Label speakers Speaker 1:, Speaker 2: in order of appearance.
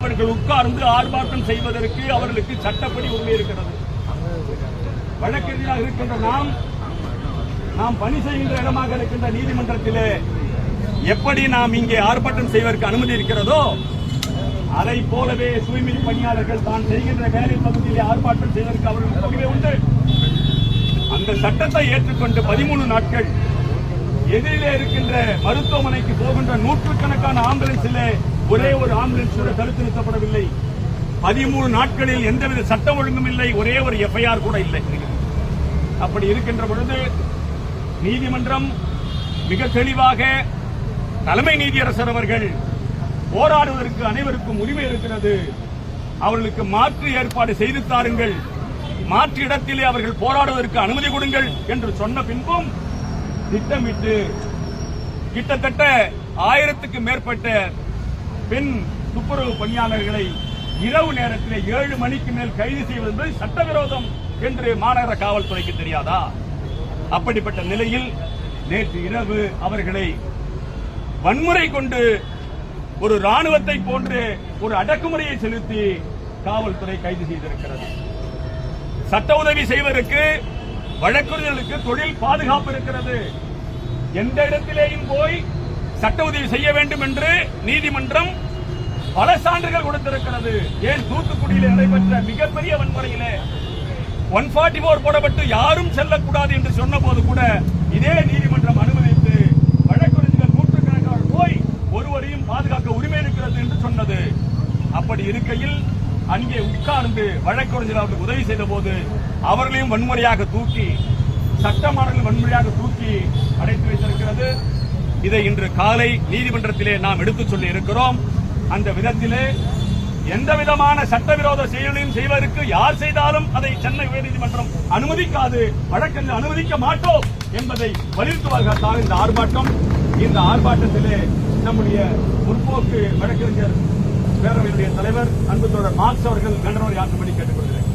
Speaker 1: அவர்கள் உட்கார்ந்து ஆர்ப்பாட்டம் செய்வதற்கு அவர்களுக்கு சட்டப்படி உரிமை இருக்கிறது. வழக்கறிஞராக இருக்கின்ற நாம் பணி செய்கின்ற இடமாக இருக்கின்ற நீதிமன்றத்திலே எப்படி நாம் இங்கே ஆர்ப்பாட்டம் செய்வதற்கு அனுமதி இருக்கிறதோ அதை போலவே தூய்மை பணியாளர்கள் தான் செய்கின்ற வேலை பகுதியிலே ஆர்ப்பாட்டம் செய்வதற்கு அவர்களுக்கு உரிமை உண்டு. அந்த சட்டத்தை ஏற்றுக்கொண்டு 13 நாட்கள் எதிரிலே இருக்கின்ற மருத்துவமனைக்கு போகின்ற நூற்றுக்கணக்கான ஆம்புலன்ஸிலே ஒரே ஒரு ஆம்புலன்ஸ் கூட தடுத்து நிறுத்தப்படவில்லை. 13 நாட்களில் எந்தவித சட்டம் ஒழுங்கும் இல்லை, ஒரே ஒரு எஃப்ஐஆர் கூட இல்லை. அப்படி இருக்கின்ற பொழுது நீதிமன்றம் மிக தெளிவாக தலைமை நீதியரசர் அவர்கள் போராடுவதற்கு அனைவருக்கும் உரிமை இருக்கிறது, அவர்களுக்கு மாற்று ஏற்பாடு செய்து தாருங்கள், மாற்று இடத்திலே அவர்கள் போராடுவதற்கு அனுமதி கொடுங்கள் என்று சொன்ன பின்பும் திட்டமிட்டு கிட்டத்தட்ட 1000க்கும் மேற்பட்ட பெண் துப்புரவு பணியாளர்களை இரவு நேரத்தில் 7 மணிக்கு மேல் கைது செய்வது சட்டவிரோதம் என்று மாநகர காவல்துறைக்கு தெரியாதா? அப்படிப்பட்ட நிலையில் நேற்று இரவு அவர்களை வன்முறை கொண்டு ஒரு ராணுவத்தை போன்று ஒரு அடக்குமுறையை செலுத்தி காவல்துறை கைது செய்திருக்கிறது. சட்ட உதவி செய்வதற்கு வழக்கறிஞர்களுக்கு தொழில் பாதுகாப்பு இருக்கிறது. எந்த இடத்திலேயும் போய் சட்ட உதவி செய்ய வேண்டும் என்று நீதிமன்றம் பல சான்றுகள் கொடுத்திருக்கிறது. ஏன் தூத்துக்குடியில் நடைபெற்ற மிகப்பெரிய வன்முறையிலே 144 போடப்பட்டு யாரும் செல்லக்கூடாது என்று சொன்ன போது கூட இதே நீதிமன்றம் அனுமதித்து வழக்கறிஞர்கள் நூற்றுக்கணக்கான போய் ஒருவரையும் பாதுகாக்க உரிமை இருக்கிறது என்று சொன்னது. அப்படி இருக்கையில் அங்கே உட்கார்ந்து வழக்கறிஞர் அவர்களுக்கு உதவி செய்த போது அவர்களையும் வன்முறையாக தூக்கி சட்டமானவர்கள் வன்முறையாக தூக்கி அடைத்து வைத்திருக்கிறது. இதை இன்று காலை நீதிமன்றத்திலே நாம் எடுத்துச் சொல்லி இருக்கிறோம். அந்த விதத்திலே எந்த விதமான சட்டவிரோத செயலையும் செய்வதற்கு யார் செய்தாலும் அதை சென்னை உயர்நீதிமன்றம் அனுமதிக்காது, வழக்கறிஞர் அனுமதிக்க மாட்டோம் என்பதை வலியுறுத்துவதற்காக இந்த ஆர்ப்பாட்டம். இந்த ஆர்ப்பாட்டத்திலே நம்முடைய முற்போக்கு வழக்கறிஞர் பேரவையுடைய தலைவர் அன்பு தோழர் மார்க்ஸ் அவர்கள் கண்டனோரை ஆற்றும்படி கேட்டுக் கொள்கிறேன்.